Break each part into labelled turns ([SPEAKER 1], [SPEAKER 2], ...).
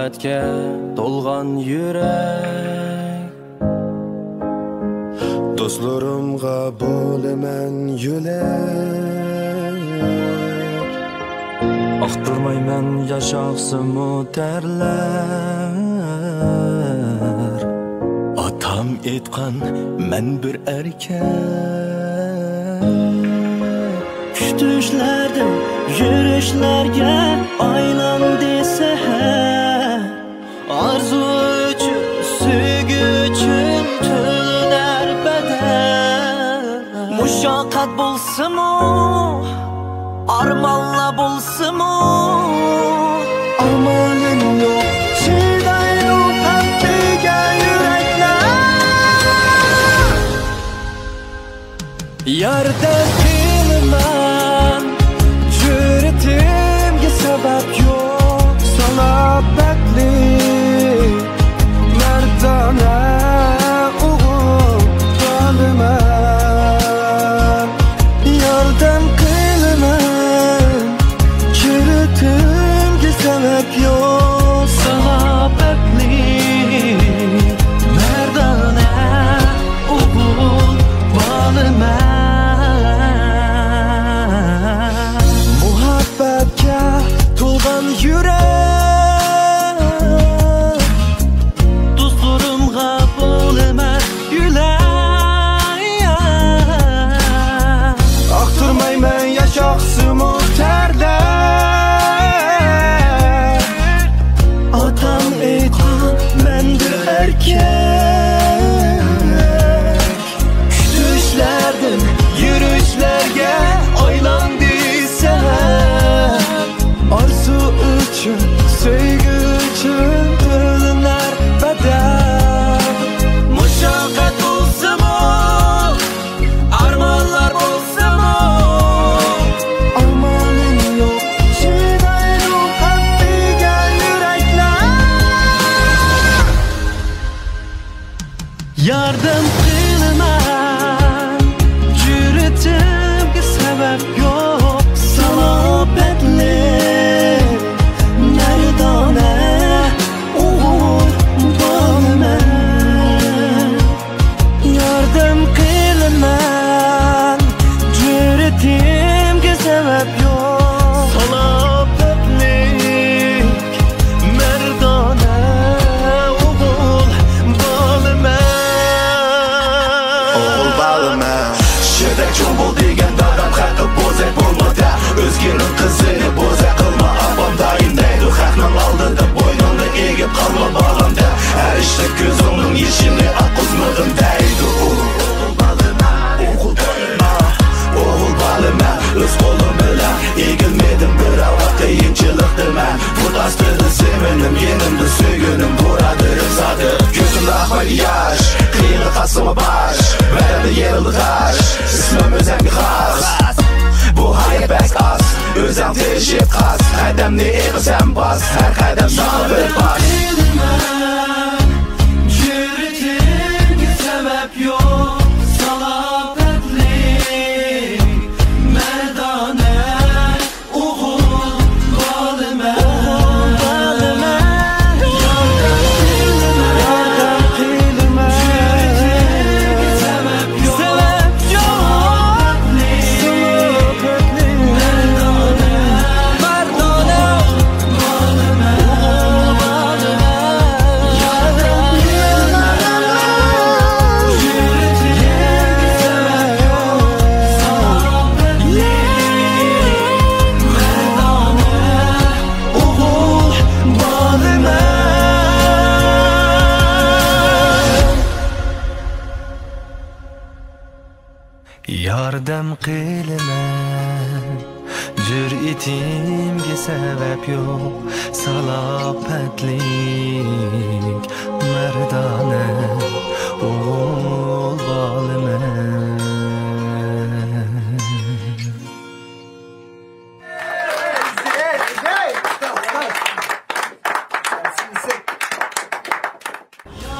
[SPEAKER 1] muhabbatga to'lgan yürek.
[SPEAKER 2] Dostlarımga bo'laman yo'lak.
[SPEAKER 1] Aqtirmayman yashaqsimu terlar. Atam aytgan men bir erkak.
[SPEAKER 3] Düşlerdim yürüyüşlerge aylandı seher. Arzu üçün, sevgi üçün tüller bedel. Muşakkat bulsun mu, armalla bulsun mu?
[SPEAKER 2] Amanım yok, çiğden yok heptiğe yürekler.
[SPEAKER 1] Yerde bilmem, cüretimge sebep yok.
[SPEAKER 2] Sana bekli, merdane uğur kalmam. Yardım kılmam, cüretimge sebep yok.
[SPEAKER 3] Sana bekli, merdane uğul bağlıma.
[SPEAKER 2] Muhabbetke to'lgan yürek.
[SPEAKER 3] Dostlarımga bo'laman yo'lak.
[SPEAKER 2] Aqtirmayman yashaqsimu terlar.
[SPEAKER 3] Atam aytgan men bir erkak.
[SPEAKER 2] Düşlerdim yürüyüşlerge aylandı seher. Arzu üçün, sevgi üçün tüller bedel.
[SPEAKER 3] Muşakkat olsun mu, armanlar olsun mu?
[SPEAKER 2] Amanın yok, çiğden yok heptiğe yürekler.
[SPEAKER 3] Yardım kılmam, cüretimge sebep yok. Salabetli, merdane uğur bağlıma. Yardım kılmam, cüretimge sebep yok. Salabetlik, merdane uğur bağlıma.
[SPEAKER 2] Oğul bağlama. Şedek çoğul degen dadam hakkı bozak bo'lmadi. Özgenin kızını bozak kılma. Abam dayım deydi hakның aldıda boynunu egip kalma bağlamda. Her işte gözümün yeşini akızmadım deydi. Oğul bağlama, oğul bağlama, oğul bağlama. Öz kolum bilen egilmedim bir hava kıyınçılıktır men. Futastırdı sevinim yenimdi söygünüm buradırım zadı. Gözümde akmak yaş, kıyılık asımı baş. Verdi yerili taş, ismim özemgi khas. Bu hayat bek az, özem teşip kas. Kademni eğisem bas, her kadem sana bir baş.
[SPEAKER 3] Cüretimge sebep yok. Salabetlik, merdane uğul bağlıma. Yardım kılma, cüretimge sebep yok. Salabetlik, merdane bağlıma. Yardım kılma, cüretimge sebep yok. Salabetlik, merdane uğul bağlıma.
[SPEAKER 1] Yardım qilman, jur'atimga sabab yo'q. Salopatlik, mardona o'g'il bo'laman.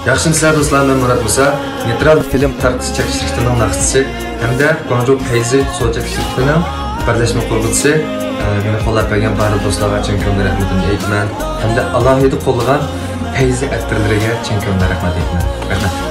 [SPEAKER 4] Yaxshimisizlar do'stlar, men Murat Musa, Neytral film tarqatish shirkatining naqshchisi hamda Guangzhou Payzi so'zak shirkatining birleşme qurg'uvchisi meni qo'llab bergan barcha do'stlarga chin ko'ngil rahmatimni aytaman. Hamda alohida qo'llagan Feyzi aktorlariga chin ko'ngil rahmat aytaman. Rahmat.